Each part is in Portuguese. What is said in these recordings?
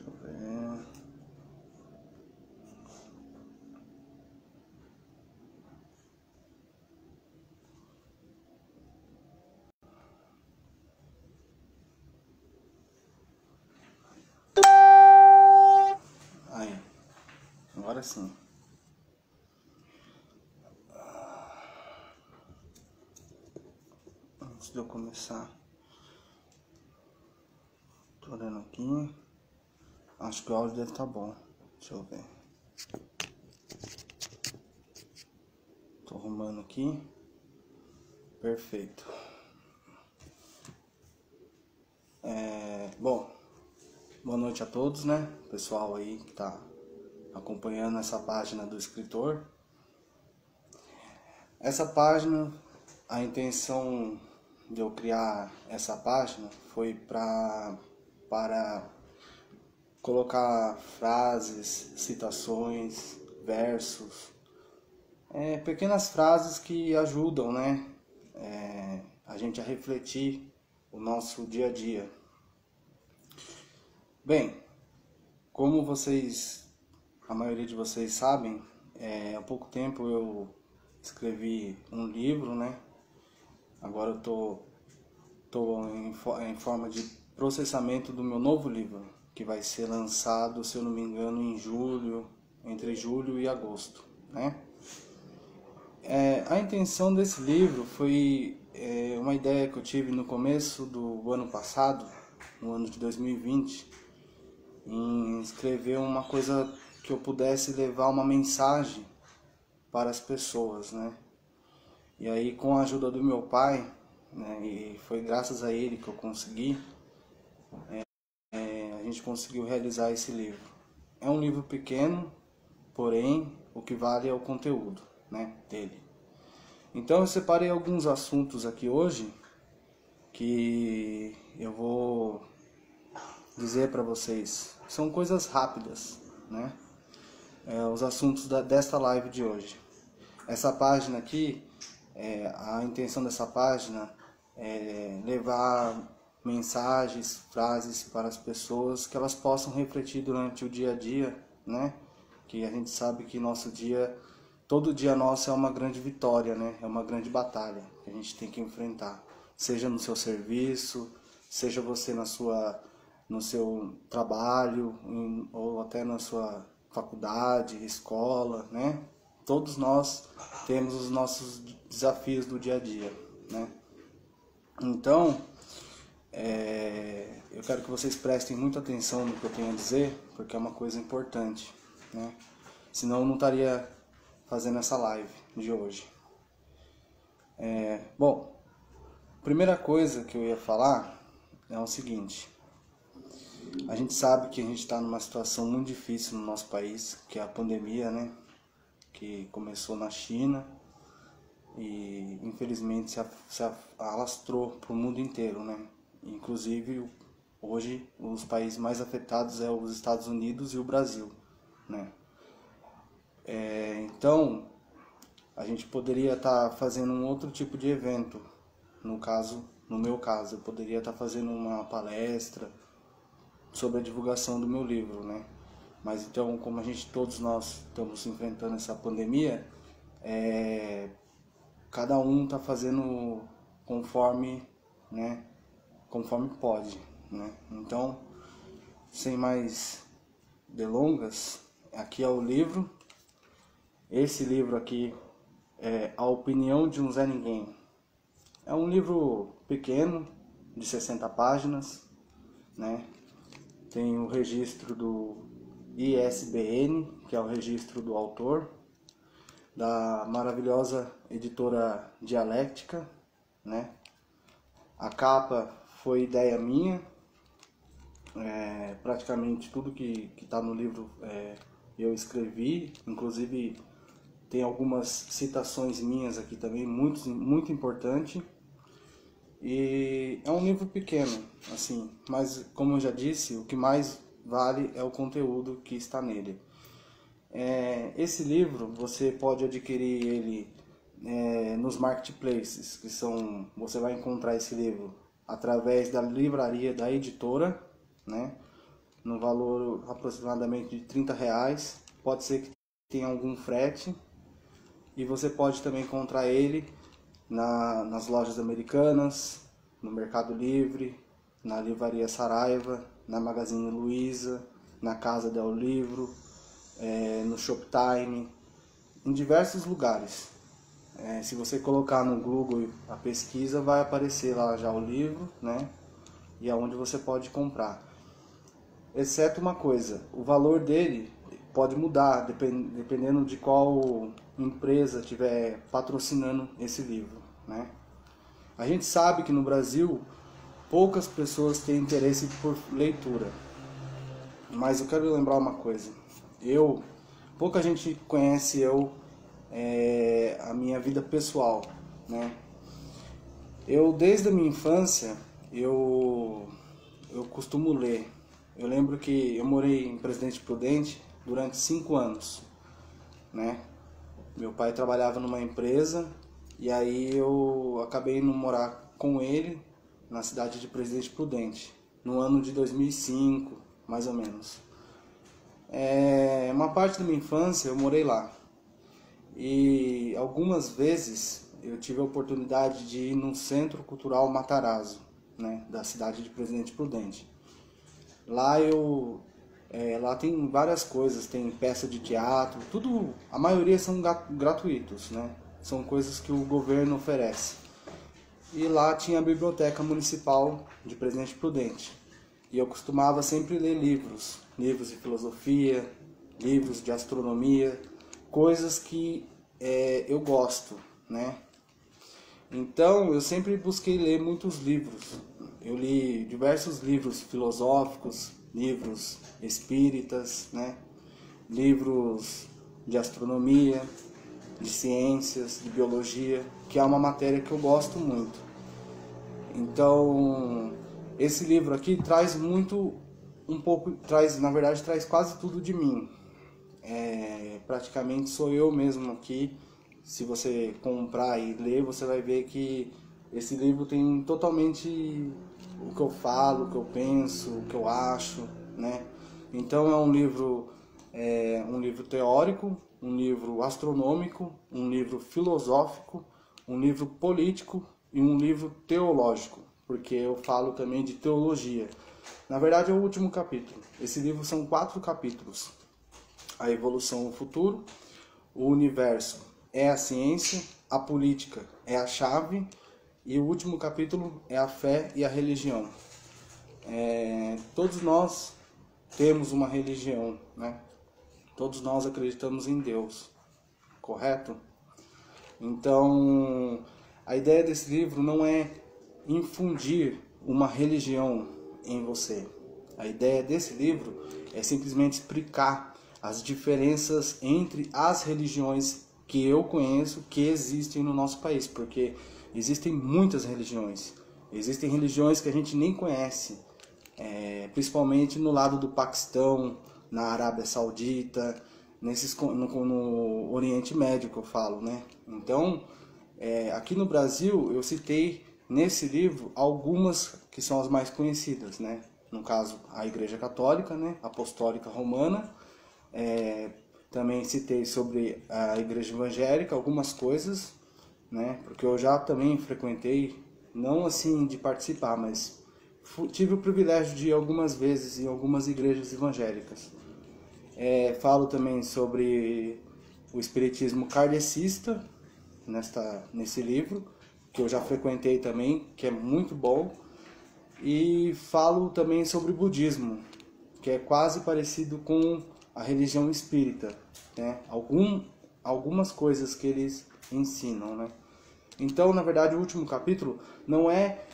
Deixa eu ver. Aí, agora sim. Antes de eu começar, tô olhando aqui. Acho que o áudio deve estar bom. Deixa eu ver. Tô arrumando aqui. Perfeito. Bom, boa noite a todos, né? Pessoal aí que tá acompanhando essa página do escritor. Essa página, a intenção de eu criar essa página foi para colocar frases, citações, versos, pequenas frases que ajudam, né, a gente a refletir o nosso dia a dia. Bem, como a maioria de vocês sabem, há pouco tempo eu escrevi um livro, né? Agora eu tô em forma de processamento do meu novo livro, que vai ser lançado, se eu não me engano, em julho, entre julho e agosto, né? A intenção desse livro foi uma ideia que eu tive no começo do ano passado, no ano de 2020, em escrever uma coisa que eu pudesse levar uma mensagem para as pessoas, né? E aí, com a ajuda do meu pai, né, e foi graças a ele que eu consegui, a gente conseguiu realizar esse livro. É um livro pequeno, porém o que vale é o conteúdo, né, dele. Então eu separei alguns assuntos aqui hoje que eu vou dizer para vocês. São coisas rápidas, né? Os assuntos desta live de hoje. Essa página aqui, a intenção dessa página é levar mensagens, frases para as pessoas que elas possam refletir durante o dia a dia, né? Que a gente sabe que todo dia nosso é uma grande vitória, né? É uma grande batalha que a gente tem que enfrentar, seja no seu serviço, seja você no seu trabalho, ou até na sua faculdade, escola, né? Todos nós temos os nossos desafios do dia a dia, né? Então, eu quero que vocês prestem muita atenção no que eu tenho a dizer, porque é uma coisa importante, né? Senão eu não estaria fazendo essa live de hoje. Bom, a primeira coisa que eu ia falar é o seguinte. A gente sabe que a gente está numa situação muito difícil no nosso país, que é a pandemia, né? Que começou na China e infelizmente se alastrou para o mundo inteiro, né? Inclusive hoje os países mais afetados é os Estados Unidos e o Brasil, né? Então a gente poderia estar fazendo um outro tipo de evento. No meu caso, eu poderia estar fazendo uma palestra sobre a divulgação do meu livro, né? Mas então, como todos nós estamos enfrentando essa pandemia, cada um está fazendo conforme, né? Conforme pode, né? Então, sem mais delongas, aqui é o livro. Esse livro aqui é A Opinião de um Zé Ninguém. É um livro pequeno, de 60 páginas, né? Tem o registro do ISBN, que é o registro do autor, da maravilhosa editora Dialéctica, né? A capa foi ideia minha, praticamente tudo que está no livro eu escrevi, inclusive tem algumas citações minhas aqui também, muito importante. E é um livro pequeno, assim, mas como eu já disse, o que mais vale é o conteúdo que está nele. Esse livro você pode adquirir ele nos marketplaces, você vai encontrar esse livro através da livraria da editora, né? no valor aproximadamente de R$30. Pode ser que tenha algum frete. E você pode também encontrar ele nas lojas americanas, no Mercado Livre, na Livraria Saraiva, na Magazine Luiza, na Casa del Livro, no Shoptime, em diversos lugares. Se você colocar no Google a pesquisa, vai aparecer lá já o livro, né? E aonde você pode comprar. Exceto uma coisa, o valor dele pode mudar dependendo de qual empresa estiver patrocinando esse livro, né? A gente sabe que no Brasil poucas pessoas têm interesse por leitura, mas eu quero lembrar uma coisa. Pouca gente conhece a minha vida pessoal, né? Desde a minha infância, eu costumo ler. Eu lembro que eu morei em Presidente Prudente durante 5 anos, né? Meu pai trabalhava numa empresa e aí eu acabei indo morar com ele na cidade de Presidente Prudente, no ano de 2005, mais ou menos. Uma parte da minha infância eu morei lá. E algumas vezes eu tive a oportunidade de ir no Centro Cultural Matarazzo, né, da cidade de Presidente Prudente. Lá tem várias coisas, tem peça de teatro, tudo, a maioria são gratuitos, né? São coisas que o governo oferece. E lá tinha a Biblioteca Municipal de Presidente Prudente. E eu costumava sempre ler livros de filosofia, livros de astronomia, coisas que eu gosto, né? Então eu sempre busquei ler muitos livros. Eu li diversos livros filosóficos, livros espíritas, né? Livros de astronomia, de ciências, de biologia, que é uma matéria que eu gosto muito. Então, esse livro aqui traz na verdade traz quase tudo de mim. Praticamente sou eu mesmo aqui. Se você comprar e ler, você vai ver que esse livro tem totalmente o que eu falo, o que eu penso, o que eu acho, né? Então é um livro teórico, um livro astronômico, um livro filosófico, um livro político e um livro teológico, porque eu falo também de teologia. Na verdade é o último capítulo. Esse livro são 4 capítulos. A evolução, o futuro, o universo é a ciência, a política é a chave e o último capítulo é a fé e a religião. Todos nós temos uma religião, né? Todos nós acreditamos em Deus, correto? Então, a ideia desse livro não é infundir uma religião em você. A ideia desse livro é simplesmente explicar as diferenças entre as religiões que eu conheço que existem no nosso país, porque existem muitas religiões. Existem religiões que a gente nem conhece, principalmente no lado do Paquistão, na Arábia Saudita, no Oriente Médio que eu falo, né? Então, aqui no Brasil, eu citei nesse livro algumas que são as mais conhecidas, né? No caso, a Igreja Católica, né? Apostólica Romana. Também citei sobre a Igreja Evangélica, algumas coisas, né? Porque eu já também frequentei, não assim de participar, mas tive o privilégio de ir algumas vezes em algumas igrejas evangélicas. Falo também sobre o espiritismo kardecista nesse livro, que eu já frequentei também, que é muito bom. E falo também sobre o budismo, que é quase parecido com a religião espírita, né? Algumas coisas que eles ensinam, né? Então, na verdade, o último capítulo não é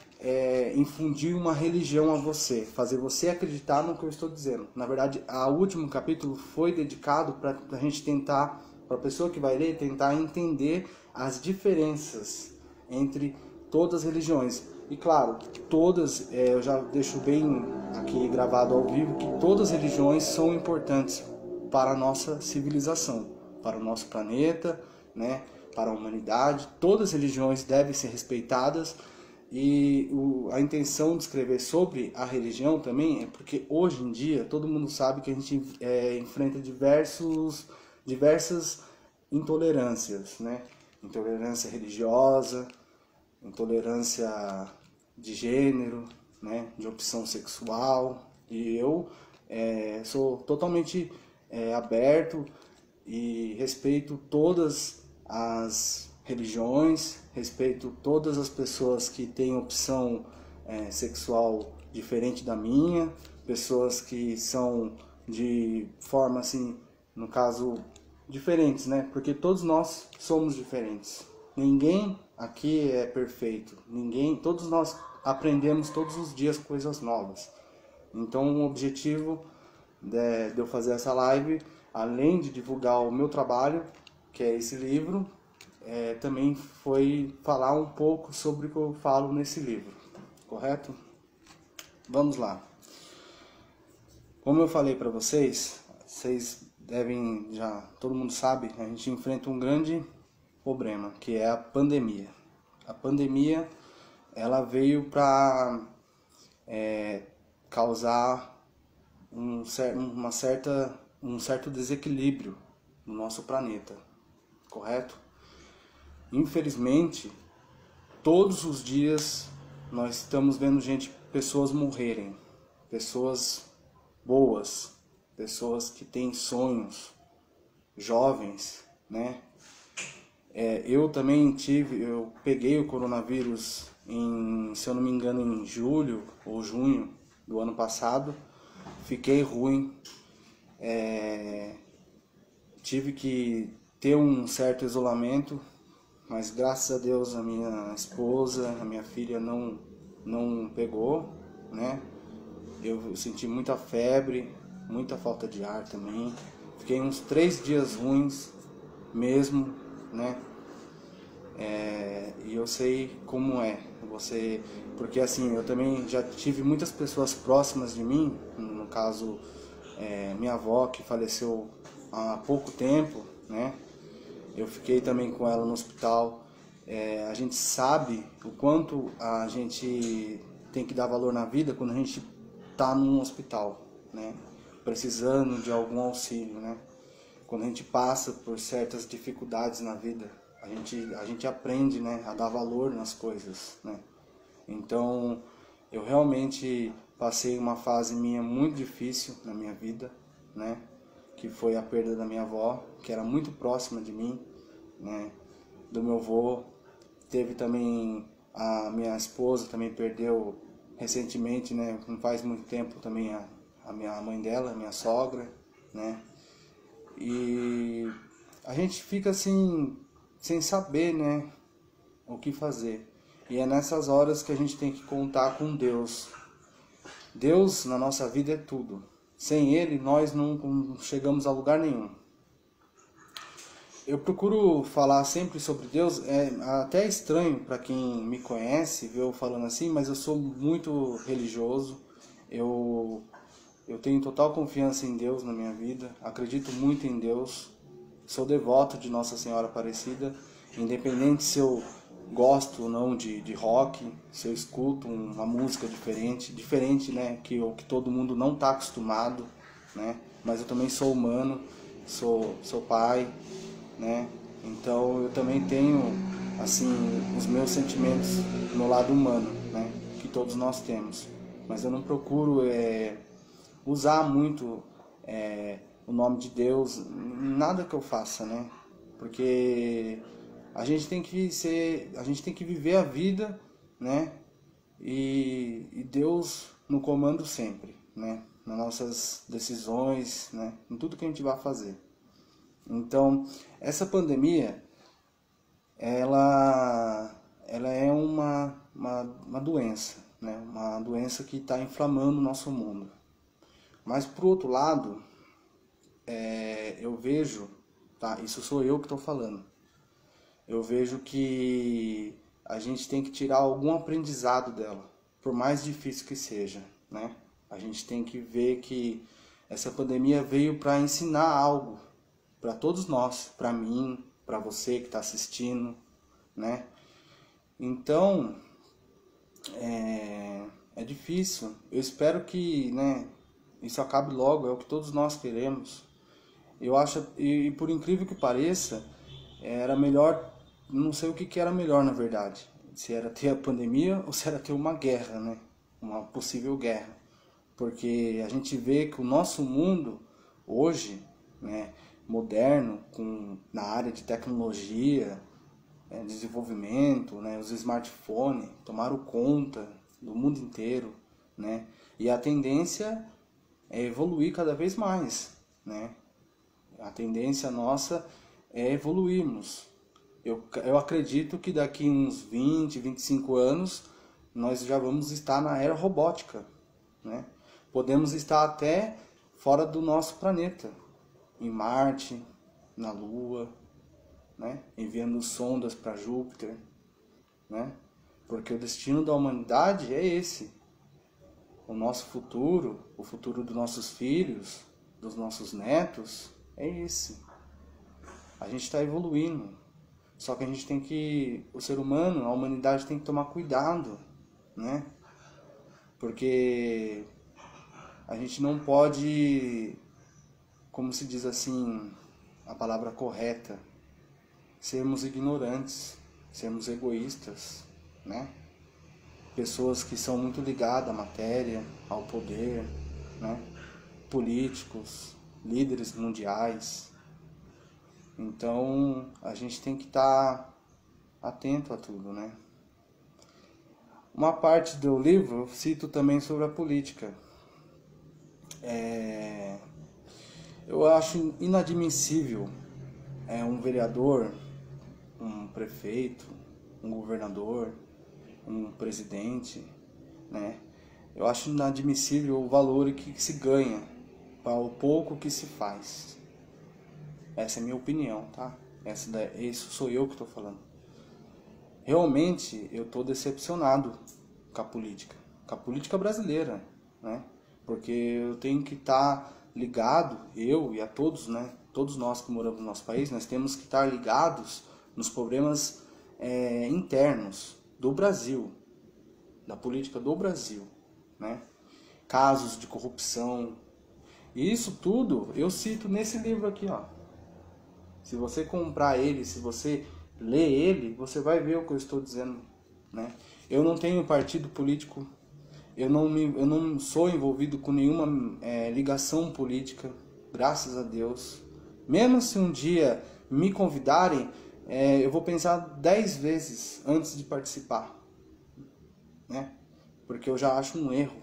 infundir uma religião a você, fazer você acreditar no que eu estou dizendo. Na verdade, o último capítulo foi dedicado para a gente tentar, para a pessoa que vai ler, tentar entender as diferenças entre todas as religiões. E claro, todas, eu já deixo bem aqui gravado ao vivo, que todas as religiões são importantes para a nossa civilização, para o nosso planeta, né, para a humanidade. Todas as religiões devem ser respeitadas, E a intenção de escrever sobre a religião também é porque hoje em dia todo mundo sabe que a gente enfrenta diversas intolerâncias, né? Intolerância religiosa, intolerância de gênero, né? De opção sexual. E eu sou totalmente aberto e respeito todas as religiões, respeito todas as pessoas que têm opção sexual diferente da minha, pessoas que são de forma assim, no caso, diferentes, né? Porque todos nós somos diferentes. Ninguém aqui é perfeito. Todos nós aprendemos todos os dias coisas novas. Então, o objetivo de eu fazer essa live, além de divulgar o meu trabalho, que é esse livro, também foi falar um pouco sobre o que eu falo nesse livro, correto? Vamos lá. Como eu falei para vocês todo mundo sabe, a gente enfrenta um grande problema, que é a pandemia. A pandemia, ela veio para causar um certo desequilíbrio no nosso planeta, correto? Infelizmente, todos os dias nós estamos vendo pessoas morrerem, pessoas boas, pessoas que têm sonhos, jovens, né? Eu também eu peguei o coronavírus se eu não me engano, em julho ou junho do ano passado. Fiquei ruim, tive que ter um certo isolamento, mas graças a Deus a minha esposa, a minha filha não pegou, né? Eu senti muita febre, muita falta de ar também. Fiquei uns 3 dias ruins mesmo, né? E eu sei como é porque assim, eu também já tive muitas pessoas próximas de mim, no caso minha avó, que faleceu há pouco tempo, né? Eu fiquei também com ela no hospital. A gente sabe o quanto a gente tem que dar valor na vida quando a gente está num hospital, né? Precisando de algum auxílio, né? Quando a gente passa por certas dificuldades na vida, a gente aprende, né, a dar valor nas coisas, né? Então, eu realmente passei uma fase minha muito difícil na minha vida, né? Que foi a perda da minha avó, que era muito próxima de mim, né? Do meu avô. Teve também a minha esposa, também perdeu recentemente, né? Não faz muito tempo também a minha mãe dela, a minha sogra, né? E a gente fica assim, sem saber, né, o que fazer. E é nessas horas que a gente tem que contar com Deus. Deus na nossa vida é tudo. Sem Ele nós não chegamos a lugar nenhum. Eu procuro falar sempre sobre Deus, é até estranho para quem me conhece ver eu falando assim, mas eu sou muito religioso. Eu tenho total confiança em Deus na minha vida, acredito muito em Deus. Sou devoto de Nossa Senhora Aparecida, independente se eu gosto ou não de rock, se eu escuto uma música diferente, né, que todo mundo não está acostumado, né, mas eu também sou humano, sou pai, né, então eu também tenho, assim, os meus sentimentos no lado humano, né, que todos nós temos, mas eu não procuro usar muito o nome de Deus, nada que eu faça, né? Porque a gente tem que viver a vida, né? E Deus no comando sempre, né? Nas nossas decisões, né? Em tudo que a gente vai fazer. Então, essa pandemia, ela é uma doença, né? Uma doença que está inflamando o nosso mundo. Mas, por outro lado, eu vejo, tá? Isso sou eu que estou falando. Eu vejo que a gente tem que tirar algum aprendizado dela, por mais difícil que seja, né? A gente tem que ver que essa pandemia veio para ensinar algo para todos nós, para mim, para você que está assistindo, né? Então, é difícil. Eu espero que, né, isso acabe logo, é o que todos nós queremos. Eu acho, e por incrível que pareça, era melhor, não sei o que era melhor na verdade, se era ter a pandemia ou se era ter uma guerra, né? Uma possível guerra. Porque a gente vê que o nosso mundo hoje, né, moderno, na área de tecnologia, desenvolvimento, né, os smartphones tomaram conta do mundo inteiro, né? E a tendência é evoluir cada vez mais, né? A tendência nossa é evoluirmos. Eu acredito que daqui uns 20, 25 anos nós já vamos estar na era robótica, né? Podemos estar até fora do nosso planeta, em Marte, na Lua, né? Enviando sondas para Júpiter, né? Porque o destino da humanidade é esse. O nosso futuro, o futuro dos nossos filhos, dos nossos netos, é esse. A gente está evoluindo. Só que a gente tem que, o ser humano, a humanidade tem que tomar cuidado, né? Porque a gente não pode, como se diz assim, a palavra correta, sermos ignorantes, sermos egoístas, né? Pessoas que são muito ligadas à matéria, ao poder, né? Políticos, líderes mundiais. Então, a gente tem que estar atento a tudo, né? Uma parte do livro eu cito também sobre a política. Eu acho inadmissível um vereador, um prefeito, um governador, um presidente, né? Eu acho inadmissível o valor que se ganha para o pouco que se faz. Essa é a minha opinião, tá? Isso sou eu que estou falando. Realmente eu estou decepcionado com a política brasileira, né? Porque eu tenho que estar ligado, eu e a todos, né? Todos nós que moramos no nosso país, nós temos que estar ligados nos problemas internos do Brasil, da política do Brasil, né? Casos de corrupção. E isso tudo eu cito nesse livro aqui, ó. Se você comprar ele, se você ler ele, você vai ver o que eu estou dizendo, né? Eu não tenho partido político, eu não sou envolvido com nenhuma ligação política, graças a Deus. Mesmo se um dia me convidarem, eu vou pensar 10 vezes antes de participar, né? Porque eu já acho um erro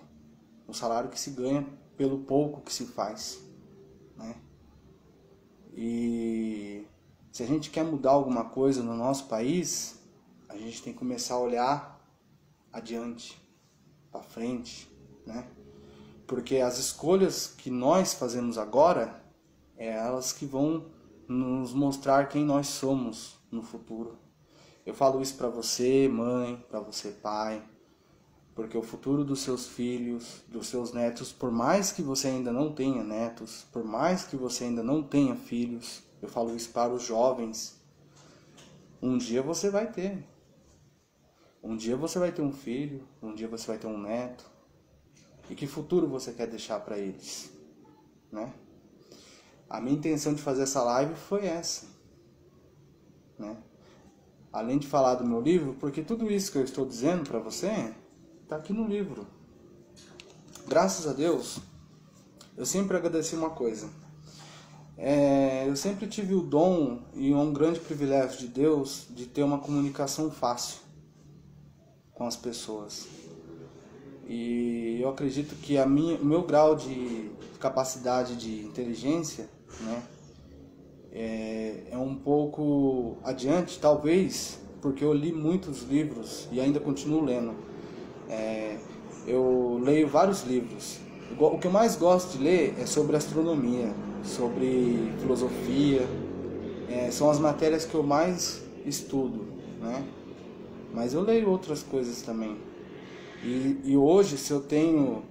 o salário que se ganha pelo pouco que se faz, né? E se a gente quer mudar alguma coisa no nosso país, a gente tem que começar a olhar adiante, para frente, né? Porque as escolhas que nós fazemos agora, elas que vão nos mostrar quem nós somos no futuro. Eu falo isso para você, mãe, para você, pai, porque o futuro dos seus filhos, dos seus netos, por mais que você ainda não tenha netos, por mais que você ainda não tenha filhos, eu falo isso para os jovens, um dia você vai ter. Um dia você vai ter um filho, um dia você vai ter um neto. E que futuro você quer deixar para eles, né? A minha intenção de fazer essa live foi essa, né? Além de falar do meu livro, porque tudo isso que eu estou dizendo para você está aqui no livro. Graças a Deus, eu sempre agradeci uma coisa. Eu sempre tive o dom e um grande privilégio de Deus de ter uma comunicação fácil com as pessoas. E eu acredito que o meu grau de capacidade de inteligência, né, é um pouco adiante, talvez, porque eu li muitos livros e ainda continuo lendo. Eu leio vários livros. O que eu mais gosto de ler é sobre astronomia, sobre filosofia. São as matérias que eu mais estudo, né? Mas eu leio outras coisas também. E hoje, se eu tenho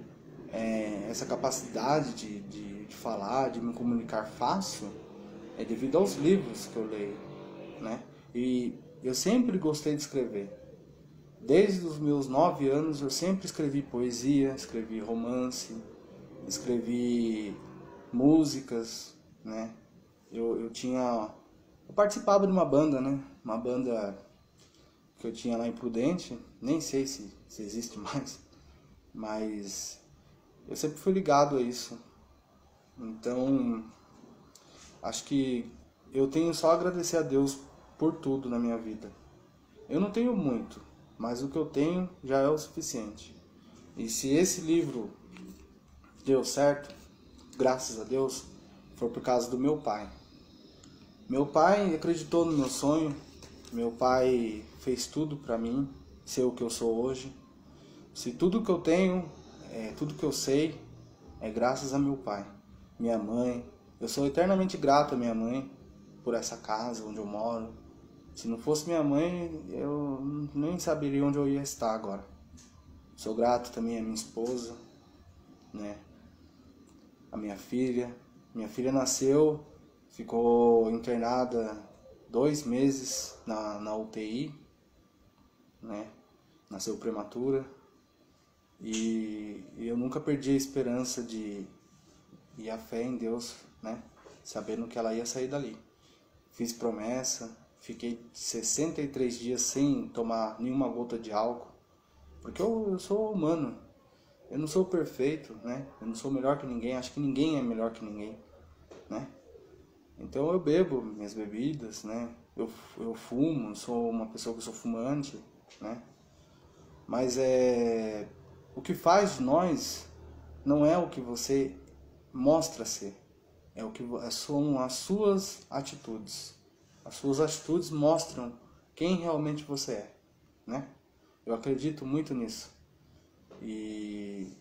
essa capacidade de falar, de me comunicar fácil, é devido aos livros que eu leio, né? E eu sempre gostei de escrever. Desde os meus 9 anos eu sempre escrevi poesia, escrevi romance, escrevi músicas, né? Eu participava de uma banda, né? Uma banda que eu tinha lá em Prudente, nem sei se existe mais, mas eu sempre fui ligado a isso. Então, acho que eu tenho só a agradecer a Deus por tudo na minha vida. Eu não tenho muito, mas o que eu tenho já é o suficiente. E se esse livro deu certo, graças a Deus, foi por causa do meu pai. Meu pai acreditou no meu sonho, meu pai fez tudo para mim ser o que eu sou hoje. Se tudo que eu tenho, tudo que eu sei, é graças a meu pai, minha mãe. Eu sou eternamente grato à minha mãe por essa casa onde eu moro. Se não fosse minha mãe, eu nem saberia onde eu ia estar agora. Sou grato também à minha esposa, né? A minha filha. Minha filha nasceu, ficou internada 2 meses na UTI, né? Nasceu prematura. E eu nunca perdi a esperança e a fé em Deus, né? Sabendo que ela ia sair dali. Fiz promessa, fiquei 63 dias sem tomar nenhuma gota de álcool, porque eu sou humano, eu não sou perfeito, né? Eu não sou melhor que ninguém, acho que ninguém é melhor que ninguém, né? Então eu bebo minhas bebidas, né? Eu fumo, sou uma pessoa que sou fumante, né? Mas o que faz de nós não é o que você mostra ser, são as suas atitudes. As suas atitudes mostram quem realmente você é, né? Eu acredito muito nisso. E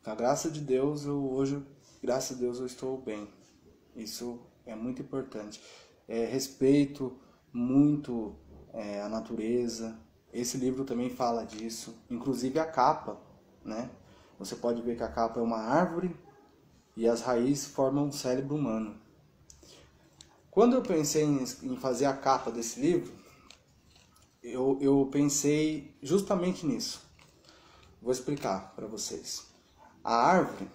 com a graça de Deus, hoje, graças a Deus, eu estou bem. Isso é muito importante. Respeito muito a natureza. Esse livro também fala disso. Inclusive a capa, né? Você pode ver que a capa é uma árvore e as raízes formam um cérebro humano. Quando eu pensei em fazer a capa desse livro, eu pensei justamente nisso. Vou explicar para vocês. A árvore,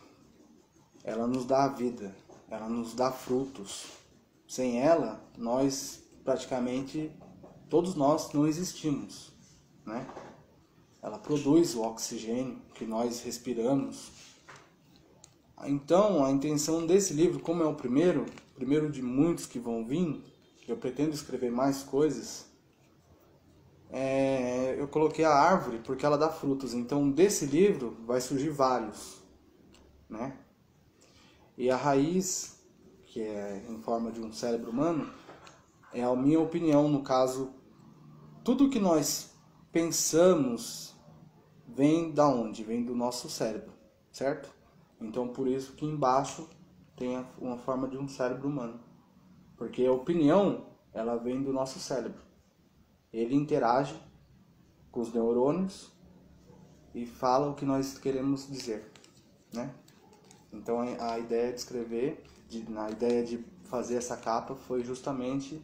ela nos dá a vida, ela nos dá frutos. Sem ela, todos nós não existimos, né? Ela produz o oxigênio que nós respiramos. Então, a intenção desse livro, como é o primeiro de muitos que vão vir, eu pretendo escrever mais coisas, eu coloquei a árvore porque ela dá frutos. Então, desse livro vai surgir vários, né? E a raiz, que é em forma de um cérebro humano, é a minha opinião, no caso, tudo que nós pensamos vem da onde? Vem do nosso cérebro, certo? Então, por isso que embaixo tem uma forma de um cérebro humano. Porque a opinião, ela vem do nosso cérebro. Ele interage com os neurônios e fala o que nós queremos dizer, né? Então, a ideia de escrever, a ideia de fazer essa capa foi justamente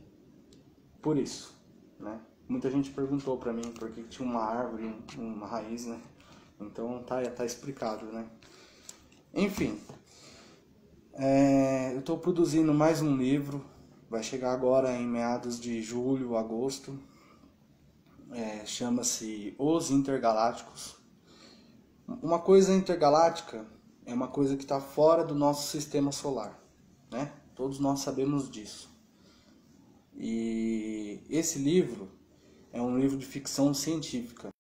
por isso, né? Muita gente perguntou pra mim por que tinha uma árvore, uma raiz, né? Então, tá explicado, né? Enfim, eu estou produzindo mais um livro, vai chegar agora em meados de julho, agosto, chama-se Os Intergalácticos. Uma coisa intergaláctica é uma coisa que está fora do nosso sistema solar, né? Todos nós sabemos disso. E esse livro é um livro de ficção científica.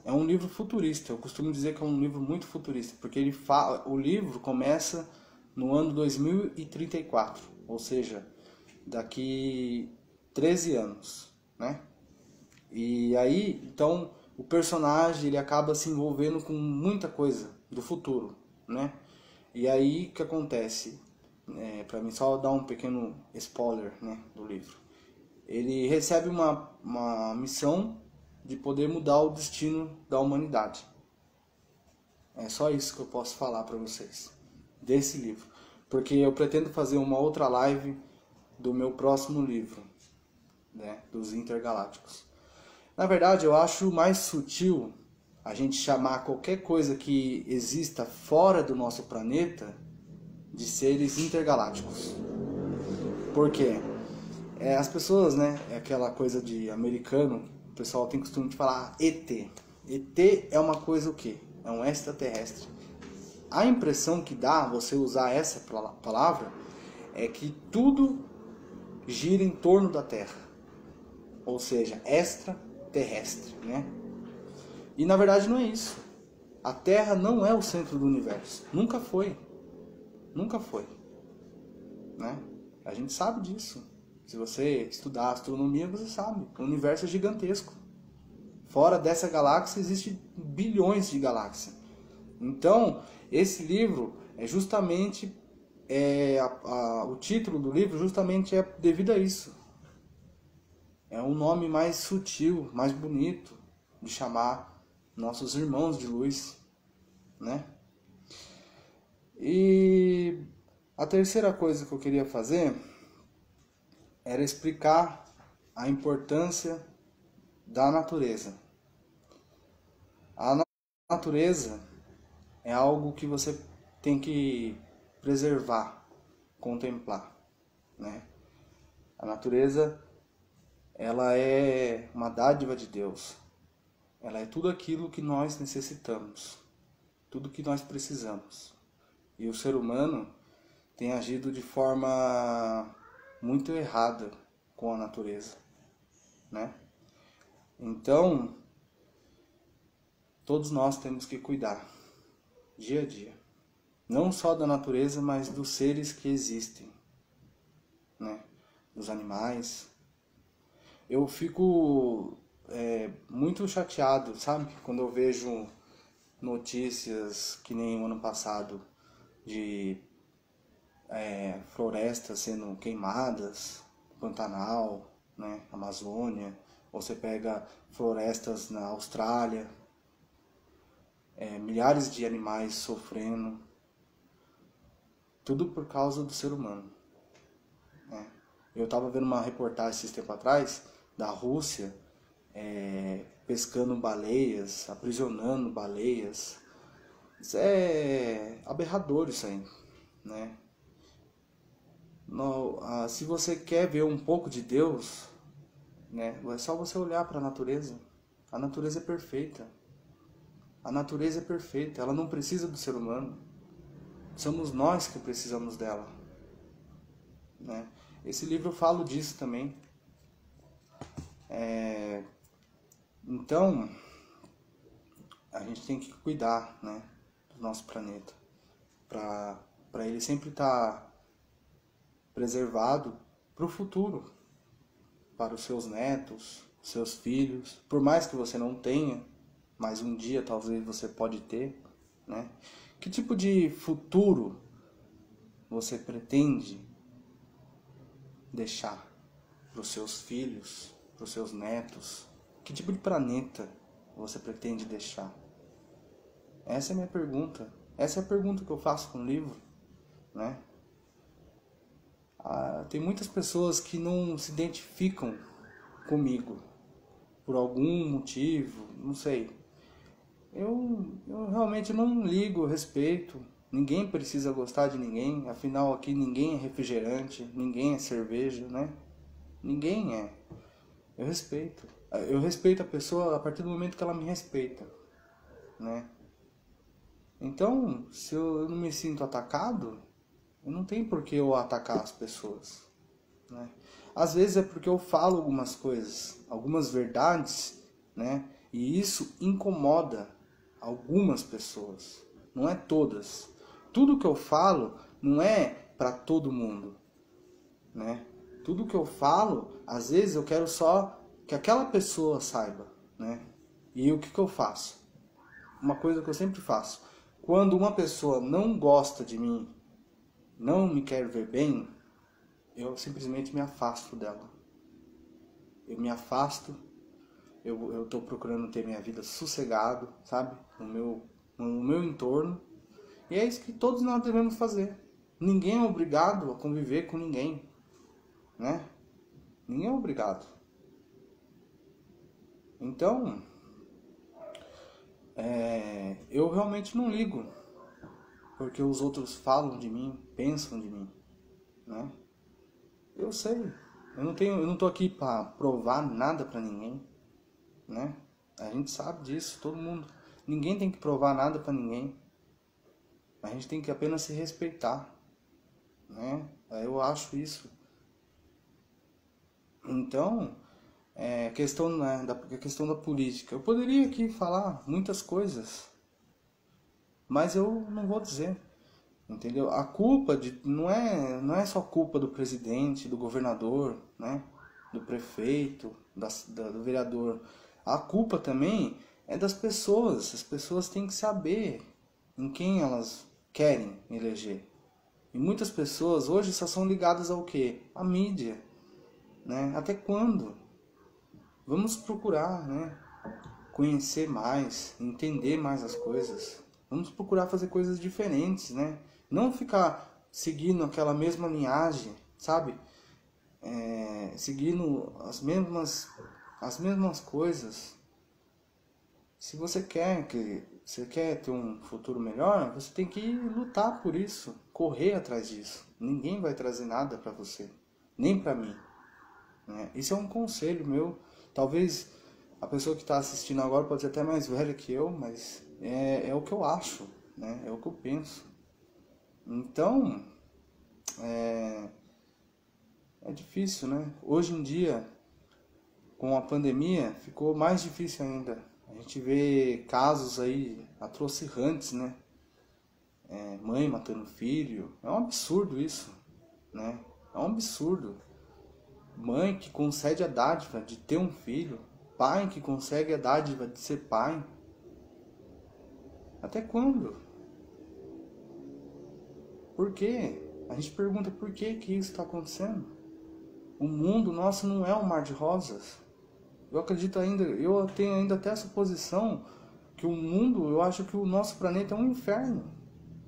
É um livro futurista. Eu costumo dizer que é um livro muito futurista, porque o livro começa no ano 2034, ou seja, daqui 13 anos, né? E aí, então, o personagem ele acaba se envolvendo com muita coisa do futuro, né? E aí, o que acontece? Para mim, só dar um pequeno spoiler, né, do livro. Ele recebe uma missão de poder mudar o destino da humanidade. É só isso que eu posso falar para vocês desse livro, porque eu pretendo fazer uma outra live do meu próximo livro, né, dos Intergalácticos. Na verdade, eu acho mais sutil a gente chamar qualquer coisa que exista fora do nosso planeta de seres intergalácticos. Por quê? As pessoas, né, é aquela coisa de americano, o pessoal tem costume de falar ET. ET é uma coisa o quê? É um extraterrestre. A impressão que dá você usar essa palavra é que tudo gira em torno da Terra. Ou seja, extraterrestre, né? E na verdade não é isso. A Terra não é o centro do universo. Nunca foi. Nunca foi. Né? A gente sabe disso. Se você estudar astronomia, você sabe. O universo é gigantesco. Fora dessa galáxia existem bilhões de galáxias. Então, esse livro é justamente... o título do livro justamente é devido a isso. É um nome mais sutil, mais bonito de chamar nossos irmãos de luz, né? E a terceira coisa que eu queria fazer era explicar a importância da natureza. A natureza é algo que você tem que preservar, contemplar, né? A natureza, ela é uma dádiva de Deus. Ela é tudo aquilo que nós necessitamos, tudo que nós precisamos. E o ser humano tem agido de forma muito errada com a natureza, né? Então, todos nós temos que cuidar, dia a dia. Não só da natureza, mas dos seres que existem, né? Dos animais. Eu fico muito chateado, sabe? Quando eu vejo notícias que nem o ano passado de florestas sendo queimadas, Pantanal, né? Amazônia, ou você pega florestas na Austrália, milhares de animais sofrendo, tudo por causa do ser humano, né? Eu estava vendo uma reportagem esses tempos atrás da Rússia, pescando baleias, aprisionando baleias. Isso é aberrador, isso aí, né? Se você quer ver um pouco de Deus, né, é só você olhar para a natureza. A natureza é perfeita. A natureza é perfeita, ela não precisa do ser humano. Somos nós que precisamos dela, né? Esse livro eu falo disso também. Então, a gente tem que cuidar, né, do nosso planeta, para ele sempre estar preservado para o futuro, para os seus netos, seus filhos, por mais que você não tenha, mas um dia talvez você pode ter, né? Que tipo de futuro você pretende deixar para os seus filhos, para os seus netos? Que tipo de planeta você pretende deixar? Essa é a minha pergunta. Essa é a pergunta que eu faço com o livro, né? Tem muitas pessoas que não se identificam comigo por algum motivo, não sei. Eu realmente não ligo, respeito. Ninguém precisa gostar de ninguém. Afinal, aqui ninguém é refrigerante, ninguém é cerveja, né? Ninguém é. Eu respeito. Eu respeito a pessoa a partir do momento que ela me respeita, né? Então, se eu não me sinto atacado, eu não tenho por que eu atacar as pessoas, né? Às vezes é porque eu falo algumas coisas, algumas verdades, né? E isso incomoda algumas pessoas, não é todas. Tudo que eu falo não é para todo mundo, né? Tudo que eu falo, às vezes eu quero só que aquela pessoa saiba, né? E o que eu faço? Uma coisa que eu sempre faço. Quando uma pessoa não gosta de mim, não me quer ver bem, eu simplesmente me afasto dela. Eu me afasto, eu tô procurando ter minha vida sossegado, sabe? No meu entorno. E é isso que todos nós devemos fazer. Ninguém é obrigado a conviver com ninguém, né? Ninguém é obrigado. Então, eu realmente não ligo porque os outros falam de mim, pensam de mim, né? Eu sei, eu não tô aqui para provar nada para ninguém, né? A gente sabe disso, todo mundo. Ninguém tem que provar nada para ninguém. A gente tem que apenas se respeitar, né? Eu acho isso. Então, questão, né, a questão da política. Eu poderia aqui falar muitas coisas, mas eu não vou dizer, entendeu? A culpa não é só culpa do presidente, do governador, né? Do prefeito, do vereador. A culpa também é das pessoas. As pessoas têm que saber em quem elas querem eleger. E muitas pessoas hoje só são ligadas ao quê? À mídia, né? Até quando? Vamos procurar, né? Conhecer mais, entender mais as coisas. Vamos procurar fazer coisas diferentes, né? Não ficar seguindo aquela mesma linhagem, sabe? Seguindo as mesmas coisas. Se você quer ter um futuro melhor, você tem que lutar por isso, correr atrás disso. Ninguém vai trazer nada para você, nem para mim, né? Isso é um conselho meu. Talvez a pessoa que está assistindo agora pode ser até mais velha que eu, mas é o que eu acho, né? É o que eu penso. Então, é difícil, né? Hoje em dia, com a pandemia, ficou mais difícil ainda. A gente vê casos aí atrocinantes, né? Mãe matando filho. É um absurdo isso, né? É um absurdo. Mãe que concede a dádiva de ter um filho. Pai que consegue a dádiva de ser pai. Até quando? Por quê? A gente pergunta por que isso está acontecendo. O mundo nosso não é um mar de rosas. Eu tenho ainda até essa posição que o mundo, eu acho que o nosso planeta é um inferno.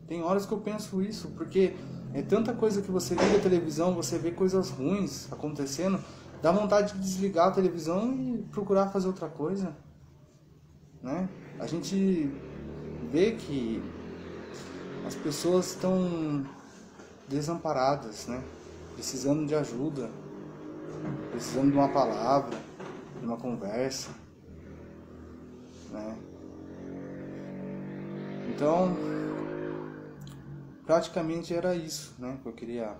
Tem horas que eu penso isso, porque é tanta coisa que você liga a televisão, você vê coisas ruins acontecendo, dá vontade de desligar a televisão e procurar fazer outra coisa, né? A gente vê que as pessoas estão desamparadas, né? Precisando de ajuda, precisando de uma palavra, de uma conversa, né? Então, praticamente era isso, né, que eu queria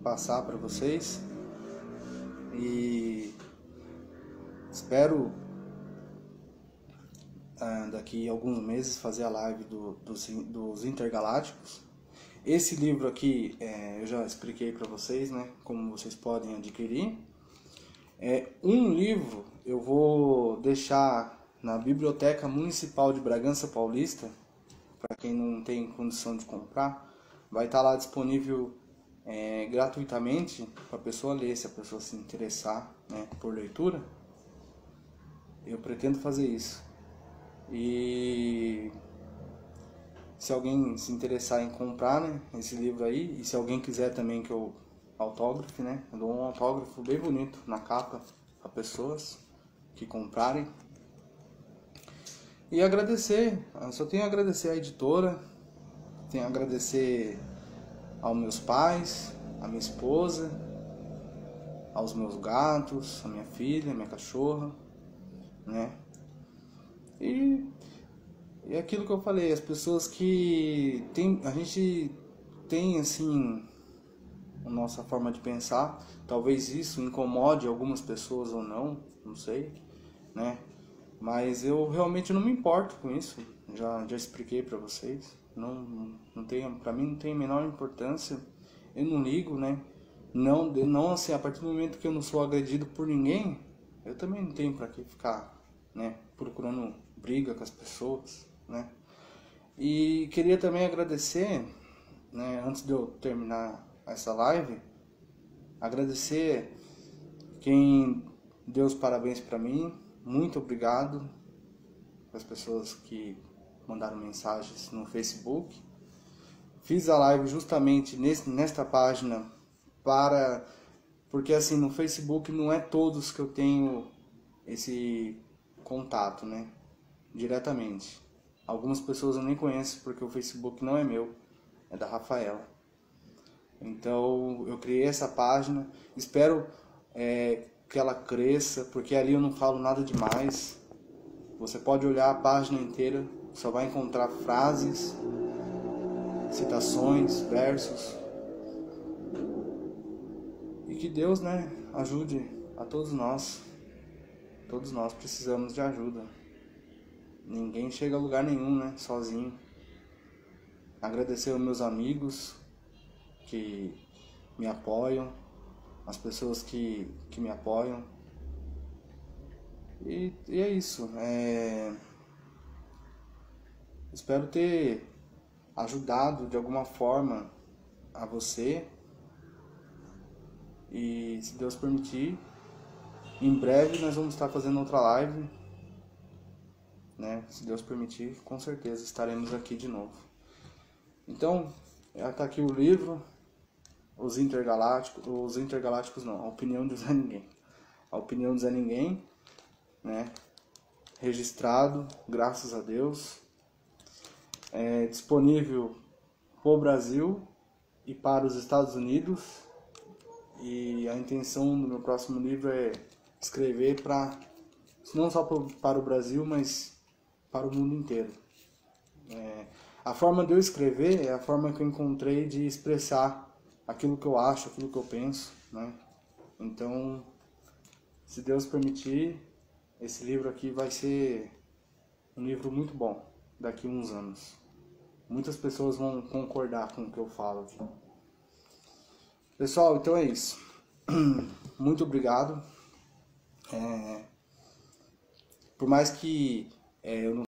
passar para vocês. E espero daqui a alguns meses fazer a live dos Intergalácticos. Esse livro aqui eu já expliquei para vocês, né, como vocês podem adquirir. Um livro eu vou deixar na Biblioteca Municipal de Bragança Paulista, para quem não tem condição de comprar, vai estar lá disponível gratuitamente para a pessoa ler, se a pessoa se interessar, né, por leitura. Eu pretendo fazer isso. E se alguém se interessar em comprar, né, esse livro aí, e se alguém quiser também que eu autógrafe, né, eu dou um autógrafo bem bonito na capa para pessoas que comprarem. E agradecer, eu só tenho a agradecer à editora, tenho a agradecer aos meus pais, à minha esposa, aos meus gatos, à minha filha, à minha cachorra, né? E é aquilo que eu falei, as pessoas que a gente tem assim a nossa forma de pensar, talvez isso incomode algumas pessoas ou não sei, né? Mas eu realmente não me importo com isso, já expliquei para vocês, para mim não tem a menor importância, eu não ligo, né? Não assim, a partir do momento que eu não sou agredido por ninguém, eu também não tenho para que ficar, né, procurando briga com as pessoas, né? E queria também agradecer, né, antes de eu terminar essa live, agradecer quem deu os parabéns para mim. Muito obrigado às pessoas que mandaram mensagens no Facebook. Fiz a live justamente nesta página porque assim no Facebook não é todos que eu tenho contato, né? Diretamente. Algumas pessoas eu nem conheço porque o Facebook não é meu, é da Rafaela. Então eu criei essa página, espero que ela cresça, porque ali eu não falo nada demais. Você pode olhar a página inteira, só vai encontrar frases, citações, versos. E que Deus, né, ajude a todos nós. Todos nós precisamos de ajuda. Ninguém chega a lugar nenhum, né, sozinho. Agradecer aos meus amigos que me apoiam, as pessoas que me apoiam. E é isso. Espero ter ajudado de alguma forma a você. E se Deus permitir, em breve nós vamos estar fazendo outra live, né? Se Deus permitir, com certeza estaremos aqui de novo. Então, está aqui o livro, Os Intergalácticos não, A Opinião de Zé Ninguém. A Opinião de Zé Ninguém, né? Registrado, graças a Deus. É disponível para o Brasil e para os Estados Unidos. E a intenção do meu próximo livro é escrever não só para o Brasil, mas para o mundo inteiro. A forma de eu escrever é a forma que eu encontrei de expressar aquilo que eu acho, aquilo que eu penso, né? Então, se Deus permitir, esse livro aqui vai ser um livro muito bom daqui a uns anos. Muitas pessoas vão concordar com o que eu falo aqui. Pessoal, então é isso. Muito obrigado. Por mais que eu não